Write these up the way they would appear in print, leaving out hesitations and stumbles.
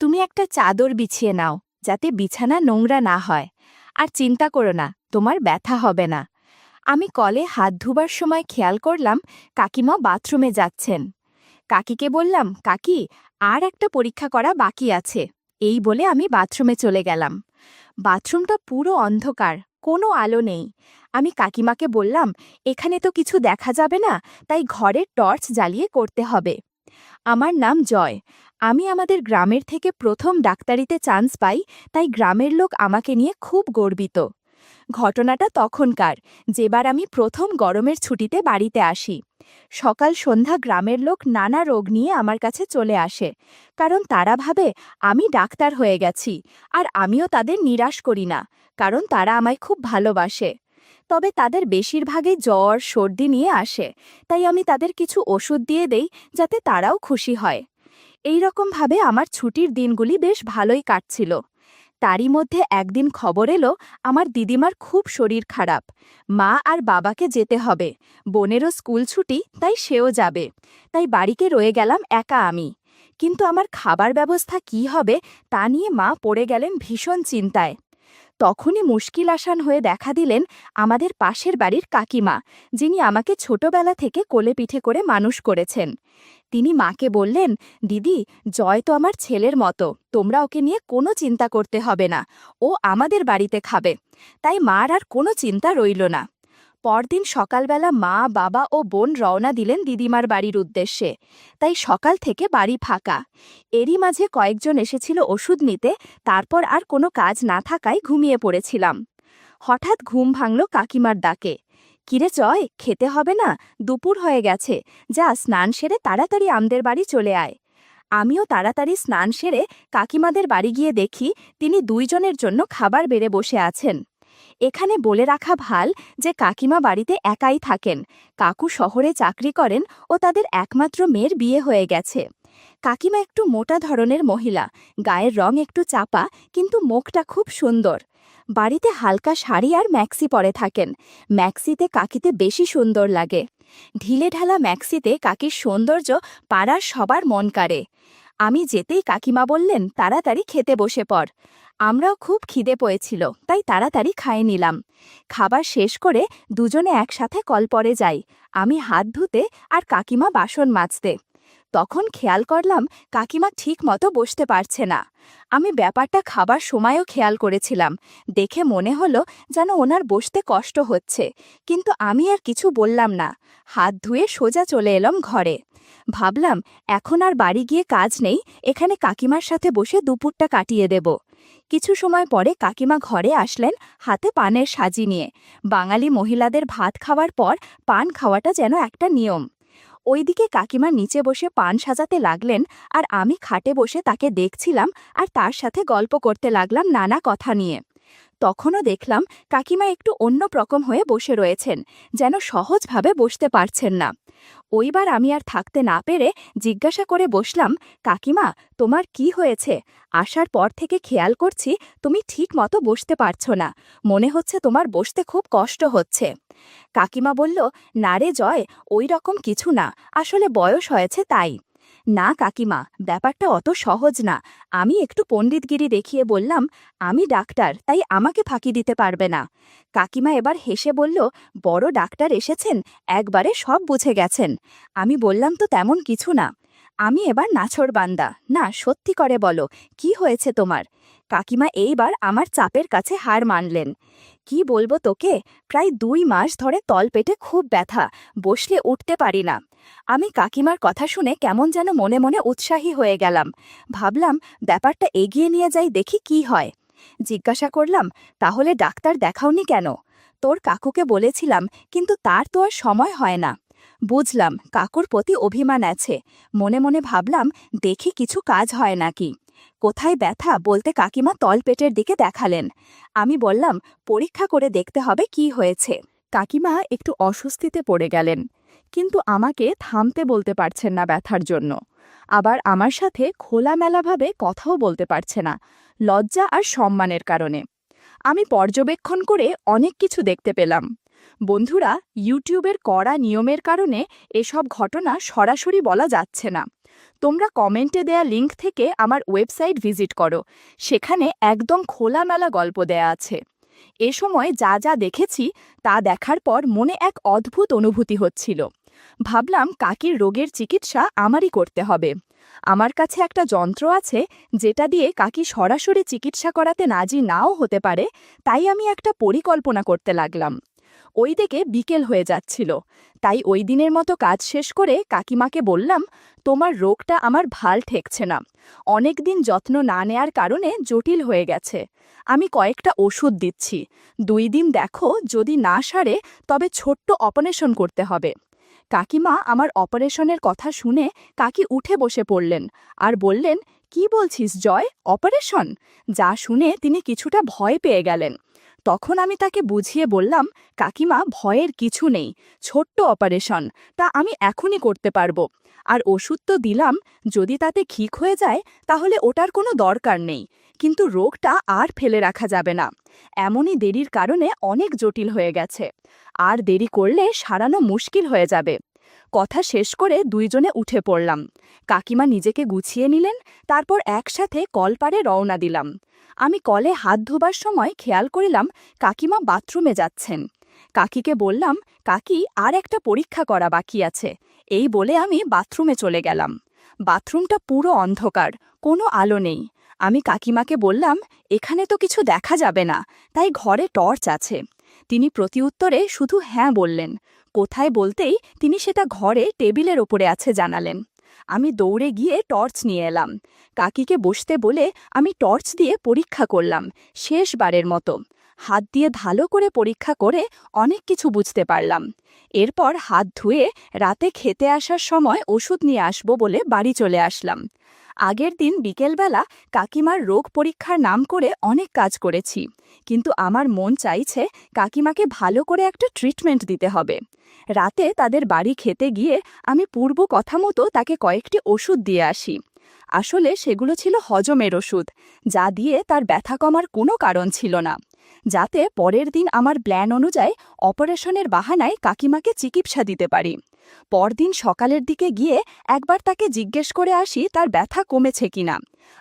তুমি একটা চাদর বিছিয়ে নাও, যাতে বিছানা নোংরা না হয়। আর চিন্তা করো না, তোমার ব্যথা হবে না। আমি কলে হাত ধুবার সময় খেয়াল করলাম কাকিমা বাথরুমে যাচ্ছেন। কাকিকে বললাম, কাকি, আর একটা পরীক্ষা করা বাকি আছে। এই বলে আমি বাথরুমে চলে গেলাম। বাথরুমটা পুরো অন্ধকার, কোনো আলো নেই। আমি কাকিমাকে বললাম, এখানে তো কিছু দেখা যাবে না, তাই ঘরের টর্চ জ্বালিয়ে করতে হবে। আমার নাম জয়। আমি আমাদের গ্রামের থেকে প্রথম ডাক্তারিতে চান্স পাই, তাই গ্রামের লোক আমাকে নিয়ে খুব গর্বিত। ঘটনাটা তখনকার, যেবার আমি প্রথম গরমের ছুটিতে বাড়িতে আসি। সকাল সন্ধ্যা গ্রামের লোক নানা রোগ নিয়ে আমার কাছে চলে আসে, কারণ তারা ভাবে আমি ডাক্তার হয়ে গেছি। আর আমিও তাদের নিরাশ করি না, কারণ তারা আমায় খুব ভালোবাসে। তবে তাদের বেশিরভাগই জ্বর সর্দি নিয়ে আসে, তাই আমি তাদের কিছু ওষুধ দিয়ে দেই, যাতে তারাও খুশি হয়। এই রকমভাবে আমার ছুটির দিনগুলি বেশ ভালোই কাটছিল। তারই মধ্যে একদিন খবর এলো আমার দিদিমার খুব শরীর খারাপ। মা আর বাবাকে যেতে হবে, বোনেরও স্কুল ছুটি, তাই সেও যাবে। তাই বাড়িতে রয়ে গেলাম একা আমি। কিন্তু আমার খাবার ব্যবস্থা কী হবে তা নিয়ে মা পড়ে গেলেন ভীষণ চিন্তায়। তখনই মুশকিল আসান হয়ে দেখা দিলেন আমাদের পাশের বাড়ির কাকিমা, যিনি আমাকে ছোটবেলা থেকে কোলে পিঠে করে মানুষ করেছেন। তিনি মাকে বললেন, দিদি, জয় তো আমার ছেলের মতো, তোমরা ওকে নিয়ে কোনো চিন্তা করতে হবে না, ও আমাদের বাড়িতে খাবে। তাই মার আর কোনো চিন্তা রইল না। পরদিন সকালবেলা মা, বাবা ও বোন রওনা দিলেন দিদিমার বাড়ির উদ্দেশ্যে। তাই সকাল থেকে বাড়ি ফাঁকা। এরই মাঝে কয়েকজন এসেছিল ওষুধ নিতে, তারপর আর কোনো কাজ না থাকায় ঘুমিয়ে পড়েছিলাম। হঠাৎ ঘুম ভাঙল কাকিমার ডাকে। কিরে জয়, খেতে হবে না? দুপুর হয়ে গেছে, যা স্নান সেরে তাড়াতাড়ি আমাদের বাড়ি চলে আয়। আমিও তাড়াতাড়ি স্নান সেরে কাকিমাদের বাড়ি গিয়ে দেখি তিনি দুইজনের জন্য খাবার বেড়ে বসে আছেন। এখানে বলে রাখা ভাল যে কাকিমা বাড়িতে একাই থাকেন। কাকু শহরে চাকরি করেন ও তাদের একমাত্র মেয়ের বিয়ে হয়ে গেছে। কাকিমা একটু মোটা ধরনের মহিলা, গায়ের রং একটু চাপা, কিন্তু মুখটা খুব সুন্দর। বাড়িতে হালকা শাড়ি আর ম্যাক্সি পরে থাকেন। ম্যাক্সিতে কাকিতে বেশি সুন্দর লাগে। ঢিলে ঢালা ম্যাক্সিতে কাকির সৌন্দর্য পাড়ার সবার মন কাড়ে। আমি যেতেই কাকিমা বললেন, তাড়াতাড়ি খেতে বসে পড়। আমরাও খুব খিদে পেয়েছিল, তাই তাড়াতাড়ি খাইয়ে নিলাম। খাবার শেষ করে দুজনে একসাথে কলপরে যাই, আমি হাত ধুতে আর কাকিমা বাসন মাজতে। তখন খেয়াল করলাম কাকিমা ঠিক মতো বসতে পারছে না। আমি ব্যাপারটা খাবার সময়ও খেয়াল করেছিলাম। দেখে মনে হলো যেন ওনার বসতে কষ্ট হচ্ছে, কিন্তু আমি আর কিছু বললাম না। হাত ধুয়ে সোজা চলে এলাম ঘরে। ভাবলাম এখন আর বাড়ি গিয়ে কাজ নেই, এখানে কাকিমার সাথে বসে দুপুরটা কাটিয়ে দেব। কিছু সময় পরে কাকিমা ঘরে আসলেন, হাতে পানের সাজি নিয়ে। বাঙালি মহিলাদের ভাত খাওয়ার পর পান খাওয়াটা যেন একটা নিয়ম। ওইদিকে কাকিমা নিচে বসে পান সাজাতে লাগলেন, আর আমি খাটে বসে তাকে দেখছিলাম আর তার সাথে গল্প করতে লাগলাম নানা কথা নিয়ে। তখনও দেখলাম কাকিমা একটু অন্য রকম হয়ে বসে রয়েছেন, যেন সহজভাবে বসতে পারছেন না। ওইবার আমি আর থাকতে না পেরে জিজ্ঞাসা করে বসলাম, কাকিমা, তোমার কি হয়েছে? আসার পর থেকে খেয়াল করছি তুমি ঠিক মতো বসতে পারছো না, মনে হচ্ছে তোমার বসতে খুব কষ্ট হচ্ছে। কাকিমা বলল, না রে জয়, ওই রকম কিছু না, আসলে বয়স হয়েছে তাই। না কাকিমা, ব্যাপারটা অত সহজ না। আমি একটু পণ্ডিতগিরি দেখিয়ে বললাম, আমি ডাক্তার, তাই আমাকে ফাঁকি দিতে পারবে না। কাকিমা এবার হেসে বলল, বড় ডাক্তার এসেছেন, একবারে সব বুঝে গেছেন। আমি বললাম, তো তেমন কিছু না। আমি এবার নাছোড়বান্দা, না সত্যি করে বলো, কি হয়েছে তোমার? কাকিমা এইবার আমার চাপের কাছে হার মানলেন। কি বলবো তোকে, প্রায় 2 মাস ধরে তলপেটে খুব ব্যথা, বসলে উঠতে পারি না। আমি কাকিমার কথা শুনে কেমন যেন মনে মনে উৎসাহী হয়ে গেলাম। ভাবলাম ব্যাপারটা এগিয়ে নিয়ে যাই, দেখি কি হয়। জিজ্ঞাসা করলাম, তাহলে ডাক্তার দেখাওনি কেন? তোর কাকুকে বলেছিলাম, কিন্তু তার তো আর সময় হয় না। বুঝলাম কাকুর প্রতি অভিমান আছে। মনে মনে ভাবলাম, দেখি কিছু কাজ হয় নাকি। কোথায় ব্যথা বলতে কাকিমা তলপেটের দিকে দেখালেন। আমি বললাম, পরীক্ষা করে দেখতে হবে কি হয়েছে। কাকিমা একটু অস্বস্তিতে পড়ে গেলেন, কিন্তু আমাকে থামতে বলতে পারছেন না ব্যথার জন্য। আবার আমার সাথে খোলামেলাভাবে কথাও বলতে পারছে না, লজ্জা আর সম্মানের কারণে। আমি পর্যবেক্ষণ করে অনেক কিছু দেখতে পেলাম। বন্ধুরা, ইউটিউবের কড়া নিয়মের কারণে এসব ঘটনা সরাসরি বলা যাচ্ছে না। তোমরা কমেন্টে দেয়া লিঙ্ক থেকে আমার ওয়েবসাইট ভিজিট করো, সেখানে একদম খোলামেলা গল্প দেয়া আছে। এ সময় যা যা দেখেছি তা দেখার পর মনে এক অদ্ভুত অনুভূতি হচ্ছিল। ভাবলাম কাকির রোগের চিকিৎসা আমারই করতে হবে। আমার কাছে একটা যন্ত্র আছে যেটা দিয়ে কাকি সরাসরি চিকিৎসা করাতে রাজি নাও হতে পারে, তাই আমি একটা পরিকল্পনা করতে লাগলাম। ওইদিকে বিকেল হয়ে যাচ্ছিল, তাই ওই দিনের মতো কাজ শেষ করে কাকিমাকে বললাম, তোমার রোগটা আমার ভাল ঠেকছে না, অনেক দিন যত্ন না নেয়ার কারণে জটিল হয়ে গেছে। আমি কয়েকটা ওষুধ দিচ্ছি, 2 দিন দেখো, যদি না সারে তবে ছোট্ট অপারেশন করতে হবে। কাকিমা আমার অপারেশনের কথা শুনে কাকি উঠে বসে পড়লেন আর বললেন, কি বলছিস জয়, অপারেশন? যা শুনে তিনি কিছুটা ভয় পেয়ে গেলেন। তখন আমি তাকে বুঝিয়ে বললাম, কাকিমা, ভয়ের কিছু নেই, ছোট্ট অপারেশন, তা আমি এখনই করতে পারবো। আর ওষুধ তো দিলাম, যদি তাতে ঠিক হয়ে যায় তাহলে ওটার কোনো দরকার নেই, কিন্তু রোগটা আর ফেলে রাখা যাবে না। এমনই দেরির কারণে অনেক জটিল হয়ে গেছে, আর দেরি করলে সারানো মুশকিল হয়ে যাবে। কথা শেষ করে দুইজনে উঠে পড়লাম। কাকিমা নিজেকে গুছিয়ে নিলেন, তারপর একসাথে কলপারে রওনা দিলাম। আমি কলে হাত ধোবার সময় খেয়াল করিলাম কাকিমা বাথরুমে যাচ্ছেন। কাকিকে বললাম, কাকি, আর একটা পরীক্ষা করা বাকি আছে। এই বলে আমি বাথরুমে চলে গেলাম। বাথরুমটা পুরো অন্ধকার, কোনো আলো নেই। আমি কাকিমাকে বললাম, এখানে তো কিছু দেখা যাবে না, তাই ঘরে টর্চ আছে। তিনি প্রতিউত্তরে শুধু হ্যাঁ বললেন। কোথায় বলতেই তিনি সেটা ঘরে টেবিলের ওপরে আছে জানালেন। আমি দৌড়ে গিয়ে টর্চ নিয়ে এলাম। কাকিকে বসতে বলে আমি টর্চ দিয়ে পরীক্ষা করলাম, শেষবারের মতো। হাত দিয়ে ভালো করে পরীক্ষা করে অনেক কিছু বুঝতে পারলাম। এরপর হাত ধুয়ে রাতে খেতে আসার সময় ওষুধ নিয়ে আসব বলে বাড়ি চলে আসলাম। আগের দিন বিকেলবেলা কাকিমার রোগ পরীক্ষার নাম করে অনেক কাজ করেছি, কিন্তু আমার মন চাইছে কাকিমাকে ভালো করে একটা ট্রিটমেন্ট দিতে হবে। রাতে তাদের বাড়ি খেতে গিয়ে আমি পূর্ব কথা মতো তাকে কয়েকটি ওষুধ দিয়ে আসি। আসলে সেগুলো ছিল হজমের ওষুধ, যা দিয়ে তার ব্যথা কমার কোনো কারণ ছিল না, যাতে পরের দিন আমার প্ল্যান অনুযায়ী অপারেশনের বাহানায় কাকিমাকে চিকিৎসা দিতে পারি। পরদিন সকালের দিকে গিয়ে একবার তাকে জিজ্ঞেস করে আসি তার ব্যথা কমেছে কিনা।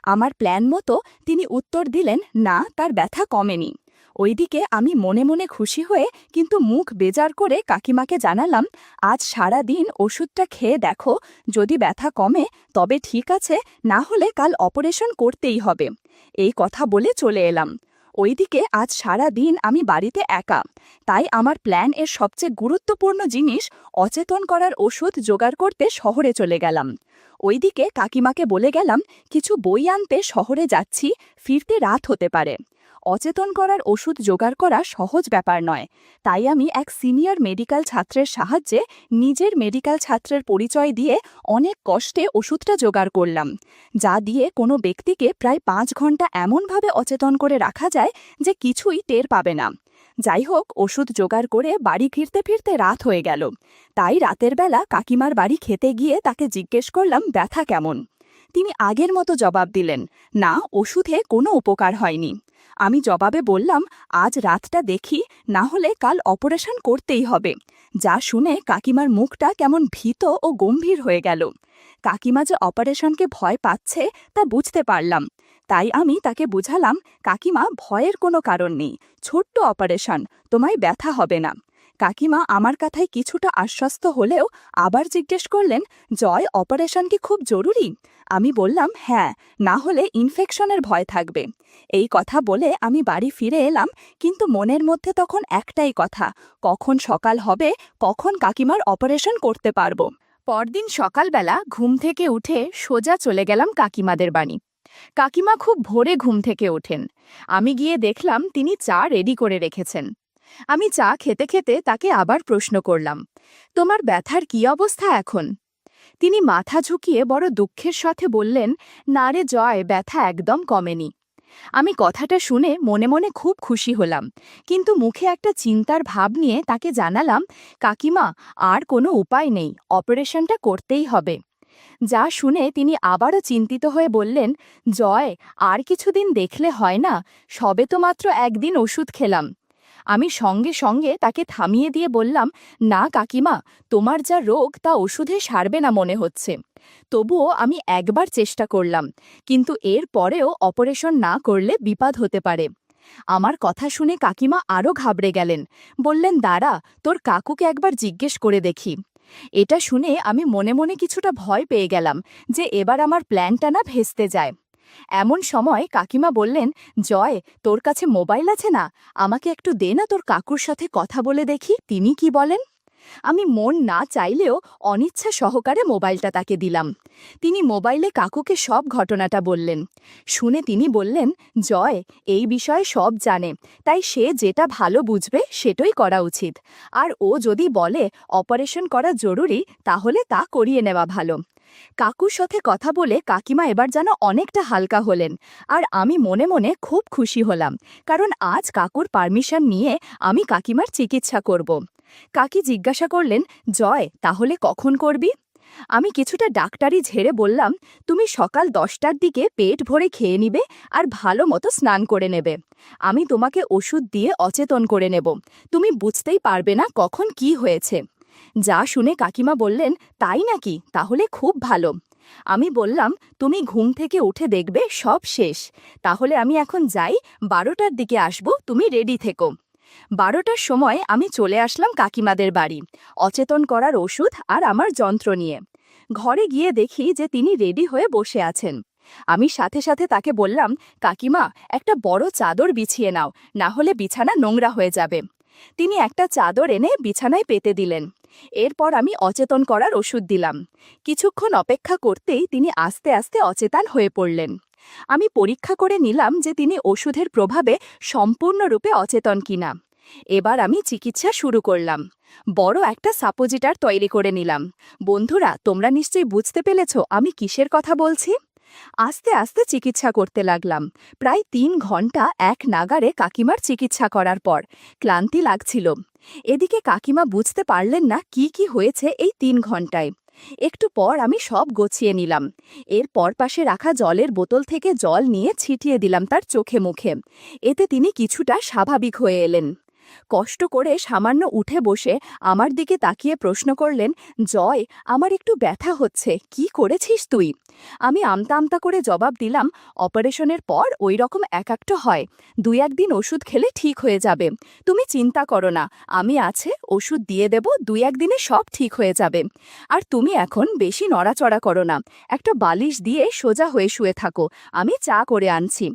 আমার প্ল্যান মতো তিনি উত্তর দিলেন, না, তার ব্যথা কমেনি। ওইদিকে আমি মনে মনে খুশি হয়ে কিন্তু মুখ বেজার করে কাকিমাকে জানালাম, আজ সারা দিন ওষুধটা খেয়ে দেখো, যদি ব্যথা কমে তবে ঠিক আছে, না হলে কাল অপারেশন করতেই হবে। এই কথা বলে চলে এলাম। ওইদিকে আজ সারা দিন আমি বাড়িতে একা, তাই আমার প্ল্যান এর সবচেয়ে গুরুত্বপূর্ণ জিনিস অচেতন করার ওষুধ জোগাড় করতে শহরে চলে গেলাম। ওইদিকে কাকিমাকে বলে গেলাম, কিছু বই আনতে শহরে যাচ্ছি, ফিরতে রাত হতে পারে। অচেতন করার ওষুধ জোগাড় করা সহজ ব্যাপার নয়, তাই আমি এক সিনিয়র মেডিকেল ছাত্রের সাহায্যে নিজের মেডিকেল ছাত্রের পরিচয় দিয়ে অনেক কষ্টে ওষুধটা জোগাড় করলাম, যা দিয়ে কোনো ব্যক্তিকে প্রায় 5 ঘন্টা এমনভাবে অচেতন করে রাখা যায় যে কিছুই টের পাবে না। যাই হোক, ওষুধ জোগাড় করে বাড়ি ফিরতে ফিরতে রাত হয়ে গেল। তাই রাতের বেলা কাকিমার বাড়ি খেতে গিয়ে তাকে জিজ্ঞেস করলাম ব্যথা কেমন। তিনি আগের মতো জবাব দিলেন, না, ওষুধে কোনো উপকার হয়নি। আমি জবাবে বললাম, আজ রাতটা দেখি, না হলে কাল অপারেশন করতেই হবে। যা শুনে কাকিমার মুখটা কেমন ভীত ও গম্ভীর হয়ে গেল। কাকিমা যে অপারেশনকে ভয় পাচ্ছে তা বুঝতে পারলাম। তাই আমি তাকে বুঝালাম, কাকিমা, ভয়ের কোনো কারণ নেই, ছোট্ট অপারেশন, তোমায় ব্যথা হবে না। কাকিমা আমার কথায় কিছুটা আশ্বস্ত হলেও আবার জিজ্ঞেস করলেন, জয়, অপারেশন কি খুব জরুরি? আমি বললাম, হ্যাঁ, না হলে ইনফেকশনের ভয় থাকবে। এই কথা বলে আমি বাড়ি ফিরে এলাম, কিন্তু মনের মধ্যে তখন একটাই কথা, কখন সকাল হবে, কখন কাকিমার অপারেশন করতে পারবো। পরদিন সকালবেলা ঘুম থেকে উঠে সোজা চলে গেলাম কাকিমাদের বাড়ি। কাকিমা খুব ভোরে ঘুম থেকে ওঠেন। আমি গিয়ে দেখলাম তিনি চা রেডি করে রেখেছেন। আমি চা খেতে খেতে তাকে আবার প্রশ্ন করলাম, তোমার ব্যথার কি অবস্থা এখন? তিনি মাথা ঝুঁকিয়ে বড় দুঃখের সাথে বললেন, না রে জয়, ব্যথা একদম কমেনি। আমি কথাটা শুনে মনে মনে খুব খুশি হলাম, কিন্তু মুখে একটা চিন্তার ভাব নিয়ে তাকে জানালাম, কাকিমা, আর কোনো উপায় নেই, অপারেশনটা করতেই হবে। যা শুনে তিনি আবারও চিন্তিত হয়ে বললেন, জয়, আর কিছুদিন দেখলে হয় না, সবে তো মাত্র একদিন ওষুধ খেলাম। আমি সঙ্গে সঙ্গে তাকে থামিয়ে দিয়ে বললাম, না কাকিমা, তোমার যা রোগ তা ওষুধে সারবে না মনে হচ্ছে। তবুও আমি একবার চেষ্টা করলাম, কিন্তু এর পরেও অপারেশন না করলে বিপদ হতে পারে। আমার কথা শুনে কাকিমা আরও ঘাবড়ে গেলেন। বললেন, দাঁড়া, তোর কাকুকে একবার জিজ্ঞেস করে দেখি। এটা শুনে আমি মনে মনে কিছুটা ভয় পেয়ে গেলাম যে এবার আমার প্ল্যানটা না ভেস্তে যায়। এমন সময় কাকিমা বললেন, জয়, তোর কাছে মোবাইল আছে না? আমাকে একটু দে না, তোর কাকুর সাথে কথা বলে দেখি তিনি কি বলেন। আমি মন না চাইলেও অনিচ্ছা সহকারে মোবাইলটা তাকে দিলাম। তিনি মোবাইলে কাকুকে সব ঘটনাটা বললেন। শুনে তিনি বললেন, জয় এই বিষয়ে সব জানে, তাই সে যেটা ভালো বুঝবে সেটাই করা উচিত। আর ও যদি বলে অপারেশন করা জরুরি, তাহলে তা করিয়ে নেওয়া ভালো। কাকুর সাথে কথা বলে কাকিমা এবার যেন অনেকটা হালকা হলেন, আর আমি মনে মনে খুব খুশি হলাম, কারণ আজ কাকুর পারমিশন নিয়ে আমি কাকিমার চিকিৎসা করব। কাকি জিজ্ঞাসা করলেন, জয় তাহলে কখন করবি? আমি কিছুটা ডাক্তারি ঝেড়ে বললাম, তুমি সকাল 10টার দিকে পেট ভরে খেয়ে নিবে আর ভালো মতো স্নান করে নেবে। আমি তোমাকে ওষুধ দিয়ে অচেতন করে নেব, তুমি বুঝতেই পারবে না কখন কি হয়েছে। যা শুনে কাকিমা বললেন, তাই নাকি? তাহলে খুব ভালো। আমি বললাম, তুমি ঘুম থেকে উঠে দেখবে সব শেষ। তাহলে আমি এখন যাই, 12টার দিকে আসব, তুমি রেডি থেকো। 12টার সময় আমি চলে আসলাম কাকিমাদের বাড়ি, অচেতন করার ওষুধ আর আমার যন্ত্র নিয়ে। ঘরে গিয়ে দেখি যে তিনি রেডি হয়ে বসে আছেন। আমি সাথে সাথে তাকে বললাম, কাকিমা একটা বড় চাদর বিছিয়ে নাও, না হলে বিছানা নোংরা হয়ে যাবে। তিনি একটা চাদর এনে বিছানায় পেতে দিলেন। এরপর আমি অচেতন করার ওষুধ দিলাম। কিছুক্ষণ অপেক্ষা করতেই তিনি আস্তে আস্তে অচেতন হয়ে পড়লেন। আমি পরীক্ষা করে নিলাম যে তিনি ওষুধের প্রভাবে সম্পূর্ণরূপে অচেতন কিনা। এবার আমি চিকিৎসা শুরু করলাম। বড় একটা সাপোজিটার তৈরি করে নিলাম। বন্ধুরা, তোমরা নিশ্চয়ই বুঝতে পেরেছ আমি কিসের কথা বলছি। আস্তে আস্তে চিকিৎসা করতে লাগলাম। প্রায় 3 ঘন্টা এক নাগারে কাকিমার চিকিৎসা করার পর ক্লান্তি লাগছিল। এদিকে কাকিমা বুঝতে পারলেন না কি কি হয়েছে এই 3 ঘন্টায়। একটু পর আমি সব গুছিয়ে নিলাম। এরপর পাশে রাখা জলের বোতল থেকে জল নিয়ে ছিটিয়ে দিলাম তার চোখে মুখে। এতে তিনি কিছুটা স্বাভাবিক হয়ে এলেন। কষ্ট করে সামান্য উঠে বসে আমার দিকে তাকিয়ে প্রশ্ন করলেন, জয় আমার একটু ব্যথা হচ্ছে, কি করেছিস তুই? আমি আমতা আমতা করে জবাব দিলাম, অপারেশনের পর ওই রকম একাক্ত হয়, 2-1 দিন ওষুধ খেলে ঠিক হয়ে যাবে। তুমি চিন্তা করো না, আমি আছে, ওষুধ দিয়ে দেব, 2-1 দিনে সব ঠিক হয়ে যাবে। আর তুমি এখন বেশি নড়াচড়া করো না, একটা বালিশ দিয়ে সোজা হয়ে শুয়ে থাকো, আমি চা করে আনছি।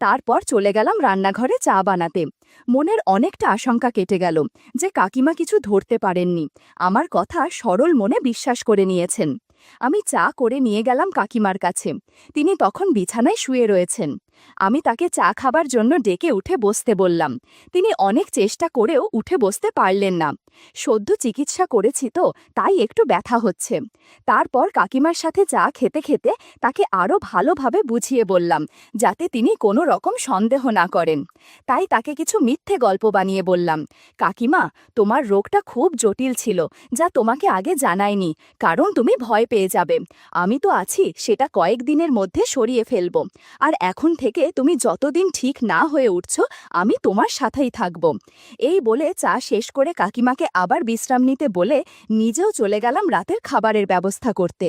তারপর চলে গেলাম রান্নাঘরে চা বানাতে। মনের অনেকটা আশঙ্কা কেটে গেল যে কাকিমা কিছু ধরতে পারেননি, আমার কথা সরল মনে বিশ্বাস করে নিয়েছেন। আমি চা করে নিয়ে গেলাম কাকিমার কাছে। তিনি তখন বিছানায় শুয়ে রয়েছেন। আমি তাকে চা খাবার জন্য ডেকে উঠে বসতে বললাম। তিনি অনেক চেষ্টা করেও উঠে বসতে পারলেন না। সদ্য চিকিৎসা করেছি তো, তাই একটু ব্যথা হচ্ছে। তারপর কাকিমার সাথে চা খেতে খেতে তাকে আরও ভালোভাবে বুঝিয়ে বললাম, যাতে তিনি কোনো রকম সন্দেহ না করেন। তাই তাকে কিছু মিথ্যে গল্প বানিয়ে বললাম, কাকিমা তোমার রোগটা খুব জটিল ছিল, যা তোমাকে আগে জানায়নি, কারণ তুমি ভয় পেয়ে যাবে। আমি তো আছি, সেটা কয়েকদিনের মধ্যে সরিয়ে ফেলব। আর এখন থেকে তুমি যতদিন ঠিক না হয়ে উঠছ, আমি তোমার সাথেই থাকব। এই বলে চা শেষ করে কাকিমাকে আবার বিশ্রাম নিতে বলে নিজেও চলে গেলাম রাতের খাবারের ব্যবস্থা করতে।